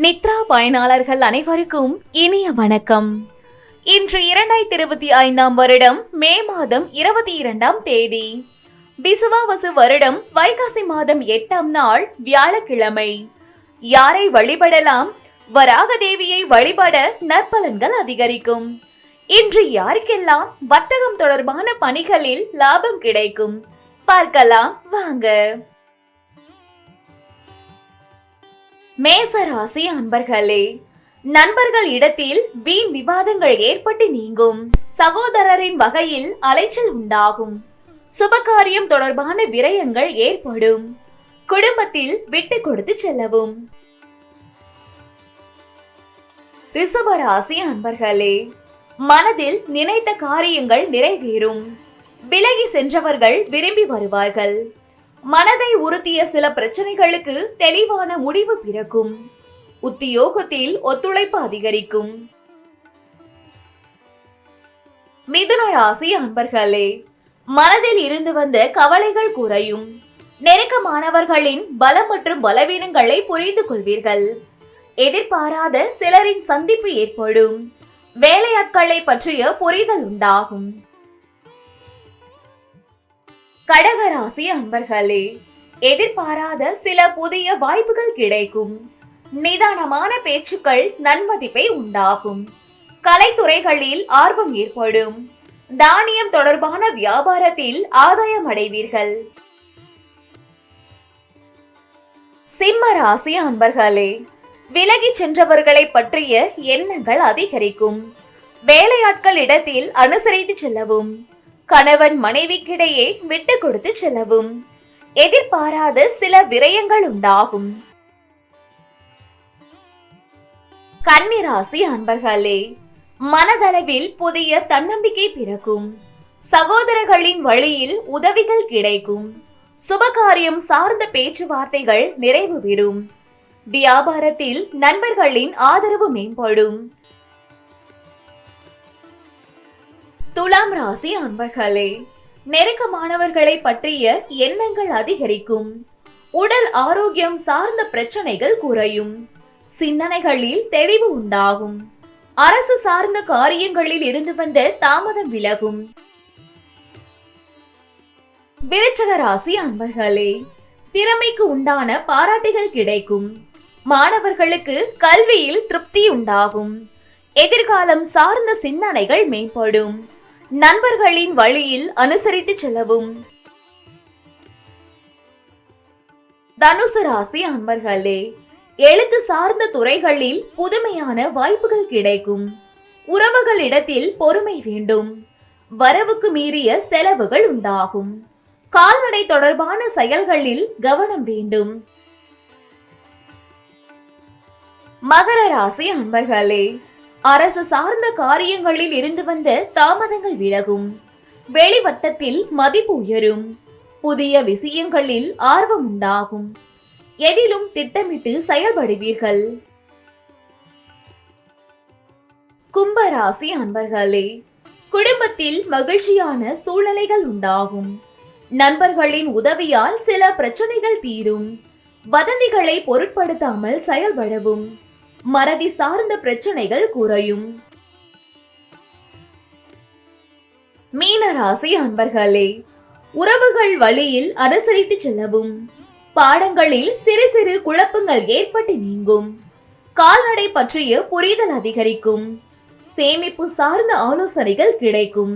நித்ரா பயனாளர்கள் அனைவருக்கும் இனிய வணக்கம். இன்று 2025 வருடம் மே மாதம் 22ஆம் தேதி, பிசுவாவசு வருடம் வைகாசி மாதம் 8ஆம் நாள் வியாழக்கிழமை. யாரை வழிபடலாம்? வராக தேவியை வழிபட நற்பலன்கள் அதிகரிக்கும். இன்று யாருக்கெல்லாம் வர்த்தகம் தொடர்பான பணிகளில் லாபம் கிடைக்கும் பார்க்கலாம் வாங்க. மேசராசி அன்பர்களே, நண்பர்கள் இடத்தில் வீண் விவாதங்கள் ஏற்பட்டு நீங்கும். சகோதரரின் வகையில் அலைச்சல் உண்டாகும். சுபகாரியம் தொடர்பான விரயங்கள் ஏற்படும். குடும்பத்தில் விட்டு கொடுத்து செல்லவும். ரிஷபராசி அன்பர்களே, மனதில் நினைத்த காரியங்கள் நிறைவேறும். விலகி சென்றவர்கள் விரும்பி வருவார்கள். மனதை உறுத்திய சில பிரச்சனைகளுக்கு தெளிவான முடிவு பிறக்கும். உத்தியோகத்தில் ஒத்துழைப்பு அதிகரிக்கும். மிதுன ராசி அன்பர்களே, மனதில் இருந்து வந்த கவலைகள் குறையும். நெருக்கமானவர்களின் பலம் மற்றும் பலவீனங்களை புரிந்து கொள்வீர்கள். எதிர்பாராத சிலரின் சந்திப்பு ஏற்படும். வேலையாட்களை பற்றிய புரிதல் உண்டாகும். கடகராசி அன்பர்களே, எதிர்பாராத சில புதிய வாய்ப்புகள் கிடைக்கும். நிதானமான பேச்சுக்கள் நன்மதிப்பை உண்டாகும். கலைத்துறைகளில் ஆர்வம் ஏற்படும். தானியம் தொடர்பான வியாபாரத்தில் ஆதாயம் அடைவீர்கள். சிம்ம ராசி அன்பர்களே, விலகி சென்றவர்களை பற்றிய எண்ணங்கள் அதிகரிக்கும். வேலையாட்கள் இடத்தில் அனுசரித்து செல்லவும். கணவன் மனைவிக்கிடையே விட்டு கொடுத்து செல்லவும். எதிர்பாராத சில விரயங்கள் உண்டாகும். கன்னிராசி அன்பர்களே, மனதளவில் புதிய தன்னம்பிக்கை பிறக்கும். சகோதரர்களின் வழியில் உதவிகள் கிடைக்கும். சுபகாரியம் சார்ந்த பேச்சுவார்த்தைகள் நிறைவு பெறும். வியாபாரத்தில் நண்பர்களின் ஆதரவு மேம்படும். துலாம் ராசி அன்பர்களே, நெருக்கமானவர்களை பற்றிய எண்ணங்கள் அதிகரிக்கும். உடல் ஆரோக்கியம் சார்ந்த பிரச்சனைகள் குறையும். சிந்தனைகளில் தெளிவு உண்டாகும். அரசு சார்ந்த காரியங்களில் இருந்து வந்த தாமதம் விலகும். விருச்சிக ராசி அன்பர்களே, திறமைக்கு உண்டான பாராட்டுகள் கிடைக்கும். மாணவர்களுக்கு கல்வியில் திருப்தி உண்டாகும். எதிர்காலம் சார்ந்த சிந்தனைகள் மேம்படும். நண்பர்களின் வழியில் அனுசரித்து செல்லவும். தனுசு ராசி அன்பர்களே, எழுத்து சார்ந்த துறைகளில் புதுமையான வாய்ப்புகள் கிடைக்கும். உறவுகளிடத்தில் பொறுமை வேண்டும். வரவுக்கு மீறிய செலவுகள் உண்டாகும். கால்நடை தொடர்பான செயல்களில் கவனம் வேண்டும். மகர ராசி அன்பர்களே, அரசு சார்ந்த காரியங்களில் இருந்து வந்த தாமதங்கள் விலகும். வெளிவட்டத்தில் மதிப்பு உயரும். புதிய விஷயங்களில் ஆர்வம் உண்டாகும். எதிலும் திட்டமிட்டு செயல்படுவீர்கள். கும்பராசி அன்பர்களே, குடும்பத்தில் மகிழ்ச்சியான சூழ்நிலைகள் உண்டாகும். நண்பர்களின் உதவியால் சில பிரச்சனைகள் தீரும். வதந்திகளை பொருட்படுத்தாமல் செயல்படவும். மறதி சார்ந்த பிரச்சனைகள் குறையும். மீனராசி அன்பர்களே, உறவுகள் வழியில் அனுசரித்து செல்லவும். பாடங்களில் சிறு சிறு குழப்பங்கள் ஏற்பட்டு நீங்கும். கால்நடை பற்றிய புரிதல் அதிகரிக்கும். சேமிப்பு சார்ந்த ஆலோசனைகள் கிடைக்கும்.